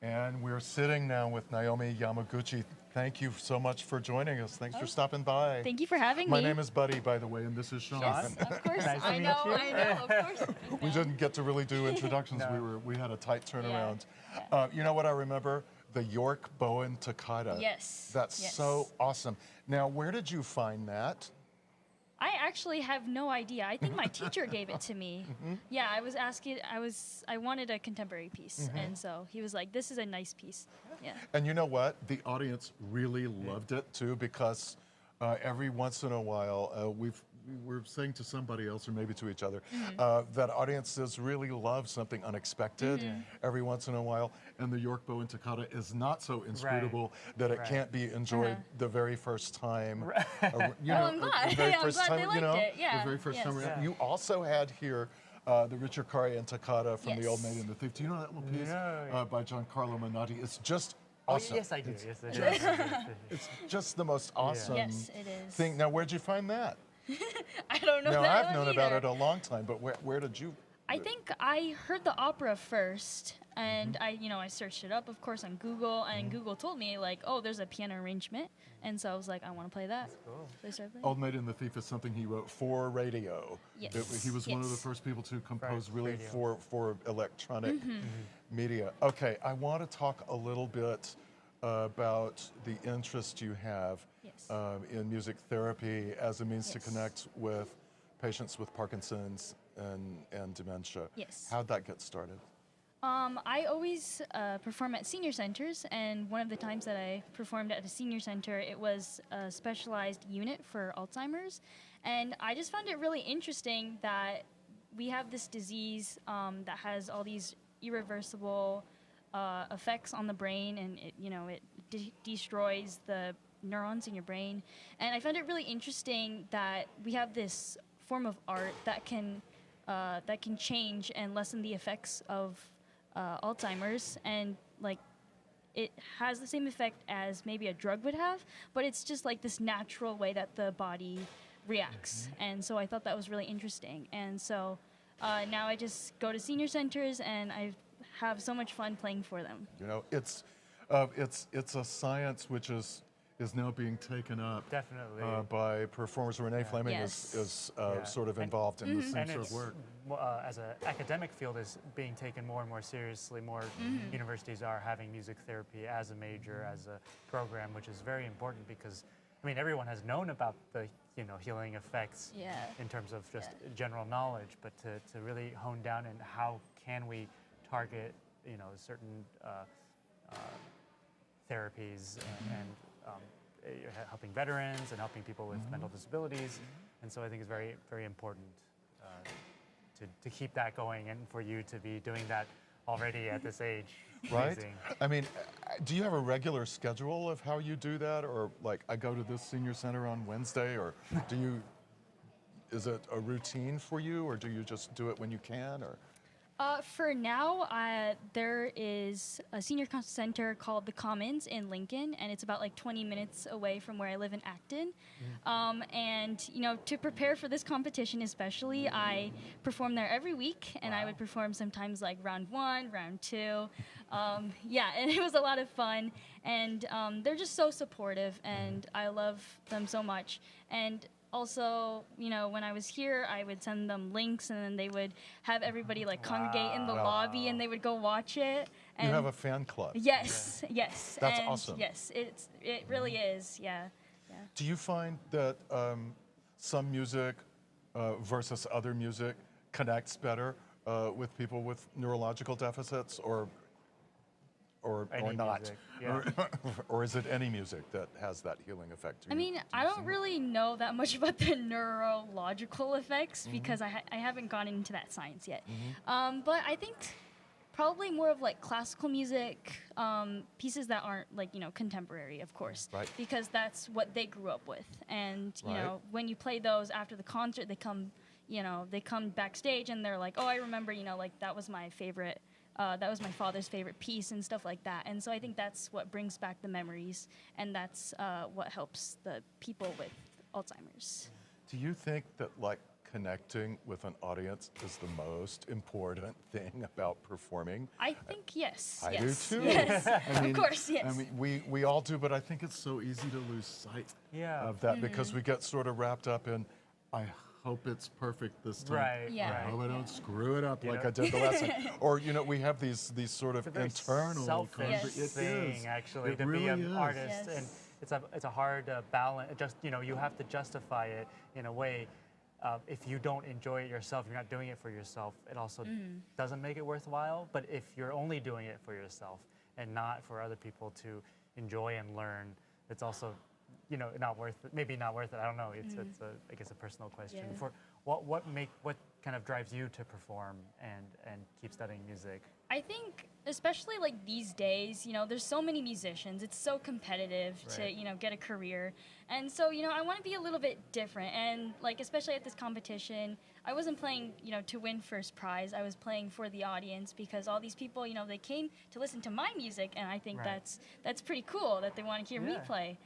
And we're sitting now with Naomi Yamaguchi. Thank you so much for joining us. Thanks for stopping by. Thank you for having me. My name is Buddy, by the way, and this is Sean. Yes, of course. Nice to I meet know, you. of course. We didn't get to really do introductions. No. We had a tight turnaround. Yeah. You know what I remember? The York Bowen Toccata. Yes. That's yes. so awesome. Now, where did you find that? I actually have no idea. I think my teacher gave it to me. Yeah, I was asking, I wanted a contemporary piece. And so he was like, this is a nice piece. Yeah. And you know what? The audience really loved it too, because every once in a while, we're saying to somebody else or maybe to each other that audiences really love something unexpected every once in a while. And the York Bowen Toccata is not so inscrutable that it can't be enjoyed the very first time. You know, I'm glad. the very I'm first glad time, they you liked know, it. Yeah. the very first Yes. time around. Yeah. You also had here the Richard Karian Toccata from The Old Yes. Maid and the Thief. Do you know that little piece No. by Giancarlo Menotti? It's just Oh, awesome. yes, I do. Yes, I do. It's just the most awesome Yes, it is. thing. Now, where'd you find that? I don't know Now, that I've one known about either. it a long time, but where did you? I think I heard the opera first, and I searched it up, of course, on Google, and Google told me, like, oh, there's a piano arrangement, and so I was like, I want to play that. Cool. So I started playing. Old Maid and the Thief is something he wrote for radio. Yes. He was one of the Yes. first people to compose Right, really radio. for electronic media. Okay, I want to talk a little bit about the interest you have Yes. in music therapy as a means to Yes. connect with patients with Parkinson's and dementia. Yes. How'd that get started? I always perform at senior centers, and one of the times that I performed at a senior center, it was a specialized unit for Alzheimer's, and I just found it really interesting that we have this disease that has all these irreversible effects on the brain, and it destroys the neurons in your brain, and I found it really interesting that we have this form of art that can change and lessen the effects of Alzheimer's, and like it has the same effect as maybe a drug would have, but it's just like this natural way that the body reacts. And so I thought that was really interesting. And so now I just go to senior centers and I have so much fun playing for them. You know, it's a science which is now being taken up Definitely. by performers. Renee Fleming Yes. is Yeah. sort of involved in the same and sort it's, of work. as an academic field, is being taken more and more seriously. More universities are having music therapy as a major, as a program, which is very important because, I mean, everyone has known about the healing effects Yeah. in terms of just general knowledge, but to really hone down and how can we target certain therapies and helping veterans and helping people with mental disabilities, and so I think it's very, very important to keep that going, and for you to be doing that already at this age. Right? Amazing. I mean, do you have a regular schedule of how you do that? Or like, I go to this senior center on Wednesday, or is it a routine for you, or do you just do it when you can, or? For now, there is a senior center called the Commons in Lincoln, and it's about like 20 minutes away from where I live in Acton. And to prepare for this competition especially, I perform there every week, and I would perform sometimes like round 1, round 2. And it was a lot of fun, and they're just so supportive, and I love them so much. And also, when I was here, I would send them links, and then they would have everybody like congregate in the lobby, and they would go watch it. And You have a fan club. yes. That's and awesome. Yes, it really is. Yeah. Do you find that some music versus other music connects better with people with neurological deficits, or Any not? music, yeah. Or is it any music that has that healing effect? I mean, I don't really know that much about the neurological effects because I haven't gone into that science yet. But I think probably more of like classical music, pieces that aren't like, contemporary, of course. Right. Because that's what they grew up with. And, Right. when you play those after the concert, they come backstage and they're like, oh, I remember, like that was my favorite. That was my father's favorite piece and stuff like that. And so I think that's what brings back the memories, and that's what helps the people with Alzheimer's. Do you think that like connecting with an audience is the most important thing about performing? I think yes. I yes. do too. Yes. I mean, Of course, yes. I mean, we all do, but I think it's so easy to lose sight Yeah. of that because we get sort of wrapped up in, I hope it's perfect this time. Right. Yeah. I Right. hope I don't screw it up You like know? I did the last time. Or, you know, we have these sort of It's a very internal selfish Yes. thing, actually, It to really be an is. artist, Yes. and it's a hard balance. Just you have to justify it in a way. If you don't enjoy it yourself, you're not doing it for yourself. It also doesn't make it worthwhile. But if you're only doing it for yourself and not for other people to enjoy and learn, it's also, not worth it. Maybe not worth it. I don't know. It's I guess a personal question. Yeah. For what kind of drives you to perform and keep studying music? I think, especially like these days, there's so many musicians. It's so competitive Right. to, get a career. And so, I want to be a little bit different. And like, especially at this competition, I wasn't playing, to win first prize. I was playing for the audience because all these people, they came to listen to my music. And I think Right. that's pretty cool that they want to hear me Yeah. play.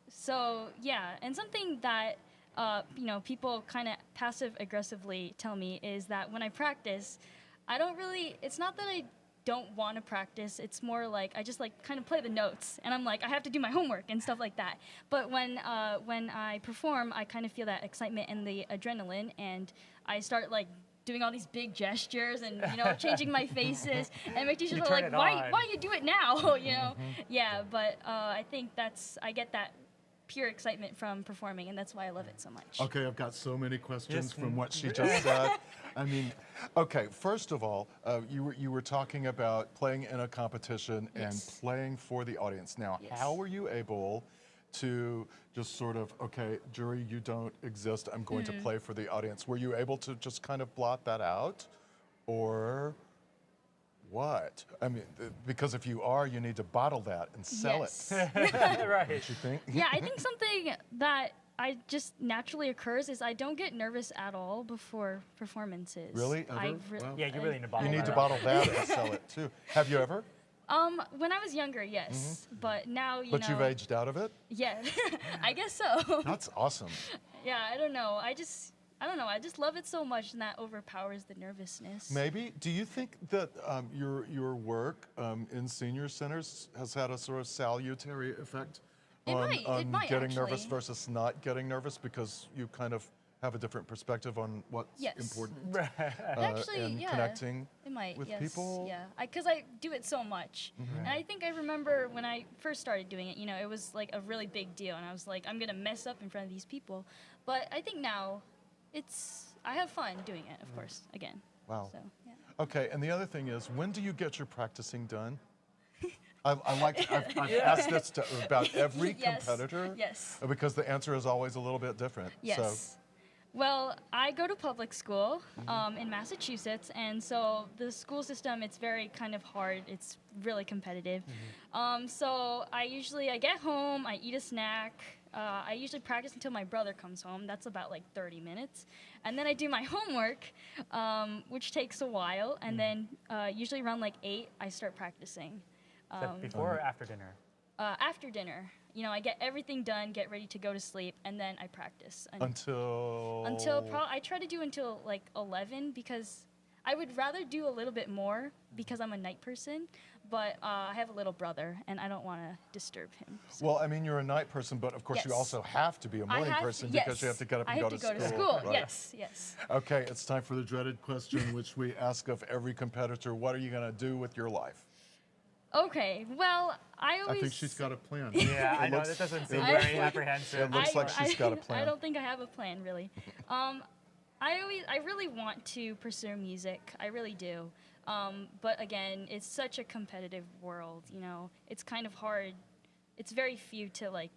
So, yeah. And something that, people kind of passive aggressively tell me is that when I practice, it's not that I don't want to practice. It's more like I just like kind of play the notes, and I'm like I have to do my homework and stuff like that. But when I perform, I kind of feel that excitement and the adrenaline, and I start like doing all these big gestures and changing my faces, and my teachers You are turn like, it why on. you do it now? Yeah. But I think I get that pure excitement from performing, and that's why I love it so much. Okay, I've got so many questions Yes, from what she just said. I mean, okay, first of all, you were talking about playing in a competition and Yes. playing for the audience. Now, Yes. how were you able to just sort of, okay, jury, you don't exist, I'm going to play for the audience? Were you able to just kind of blot that out, or what? I mean, because if you are, you need to bottle that and sell Yes. it. Right. Don't you think? Yeah, I think something that I just naturally occurs is I don't get nervous at all before performances. Really? I Ever? Wow. Yeah, you really need to bottle You need that to up. bottle that and sell it too. Have you ever? When I was younger, yes, but now But you've aged out of it? Yeah, I guess so. That's awesome. Yeah, I don't know. I don't know. I just love it so much, and that overpowers the nervousness. Maybe. Do you think that your work in senior centers has had a sort of salutary effect It on, might. on It might, getting nervous actually. versus not getting nervous because you kind of have a different perspective on what's Yes. important Actually, and yeah, connecting it might. with Yes, people? yeah. Because I do it so much, and I think I remember when I first started doing it. It was like a really big deal, and I was like, I'm gonna mess up in front of these people. But I think now, I have fun doing it. Of course, again. Wow. So yeah. Okay, and the other thing is, when do you get your practicing done? I've asked this to about every Yes, competitor yes. because the answer is always a little bit different. Yes. So, Well, I go to public school in Massachusetts, and so the school system, it's very kind of hard. It's really competitive. So I get home, I eat a snack. I usually practice until my brother comes home. That's about like 30 minutes. And then I do my homework, which takes a while. And then usually around like 8, I start practicing. Is that before or after dinner? After dinner, I get everything done, get ready to go to sleep, and then I practice. until I try to do until like 11 because I would rather do a little bit more because I'm a night person, but I have a little brother and I don't want to disturb him. So. Well, I mean, you're a night person, but of course you Yes. also have to be a morning person because you have to get up and I go have to to go school. to school. right? Yes. Okay, it's time for the dreaded question, which we ask of every competitor. What are you going to do with your life? Okay. Well, I always. I think she's got a plan. Yeah, I know looks- that doesn't seem it very looks- apprehensive. it looks like she's got a plan. I don't think I have a plan really. I really want to pursue music. I really do. But again, it's such a competitive world. It's kind of hard. It's very few to like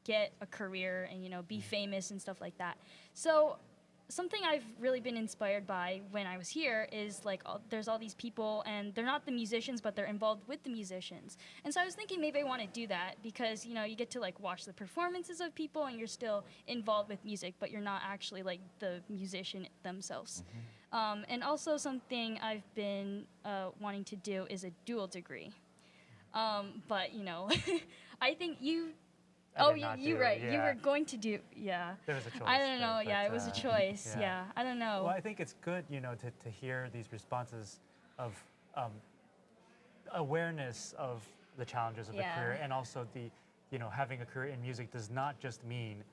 get a career and be famous and stuff like that. So something I've really been inspired by when I was here is like there's all these people and they're not the musicians but they're involved with the musicians. And so I was thinking maybe I want to do that because you get to like watch the performances of people and you're still involved with music but you're not actually like the musician themselves. And also something I've been wanting to do is a dual degree. But I think Oh, did not you're do. right. You Yeah. were going to do, yeah. There was a choice. I don't know. but, Yeah, it was a choice. Yeah. I don't know. Well, I think it's good, to hear these responses of awareness of the challenges of the Yeah. career, and also the, having a career in music does not just mean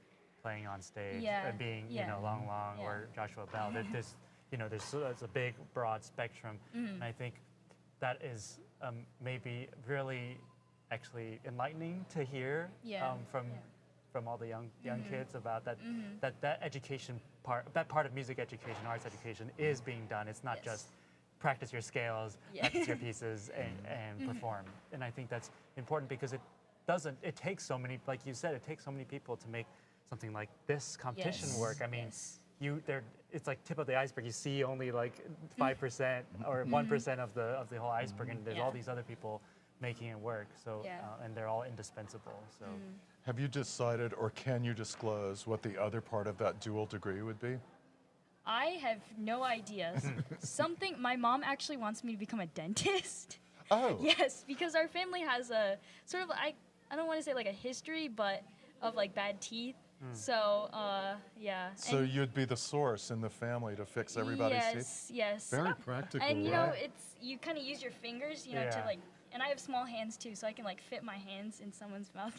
playing on stage Yeah. and being, Yeah. Long Long Yeah. or Joshua Bell. There's a big, broad spectrum, and I think that is maybe really actually enlightening to hear Yeah. from all the young kids about that education part, that part of music education, arts education is being done. It's not Yes. just practice your scales, Yeah. practice your pieces, and perform. And I think that's important because it takes so many, like you said, it takes so many people to make something like this competition Yes. work. I mean, Yes. it's like tip of the iceberg. You see only like 5% or 1% of the whole iceberg, and there's all Yeah. these other people making it work. So Yeah. and they're all indispensable. So Have you decided, or can you disclose, what the other part of that dual degree would be? I have no idea. My mom actually wants me to become a dentist. Oh. Yes, because our family has a sort of, I don't want to say like a history, but of like bad teeth. So, yeah. So And you'd be the source in the family to fix everybody's teeth? yes. Very practical. And right? you kind of use your fingers, to Yeah. like, and I have small hands too, so I can like fit my hands in someone's mouth,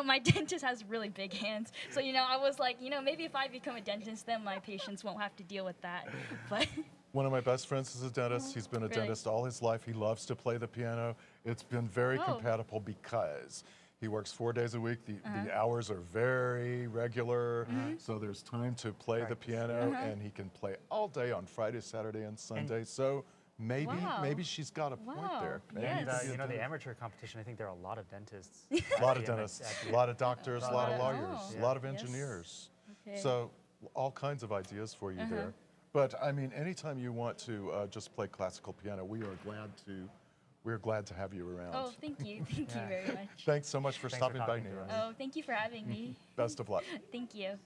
my dentist has really big hands. So, I was like, maybe if I become a dentist, then my patients won't have to deal with that. But One of my best friends is a dentist. He's been a Really? dentist all his life. He loves to play the piano. It's been very Oh. compatible because he works 4 days a week. The hours are very regular, so there's time to play the Practice. piano, and he can play all day on Friday, Saturday, and Sunday. So maybe Wow. maybe she's got a point Wow. there. Maybe Yes. you could be a the dentist. amateur competition, I think there are a lot of dentists. A lot of dentists, a lot of doctors, a lot of Oh. lawyers, a Yeah. lot of Yes. engineers. Okay. So all kinds of ideas for you there. But I mean, anytime you want to just play classical piano, we're glad to have you around. oh, thank you. Thank you Yeah. very much. Thanks so much for Thanks for stopping by, talking to Naomi. us. Oh, thank you for having me. Best of luck. Thank you.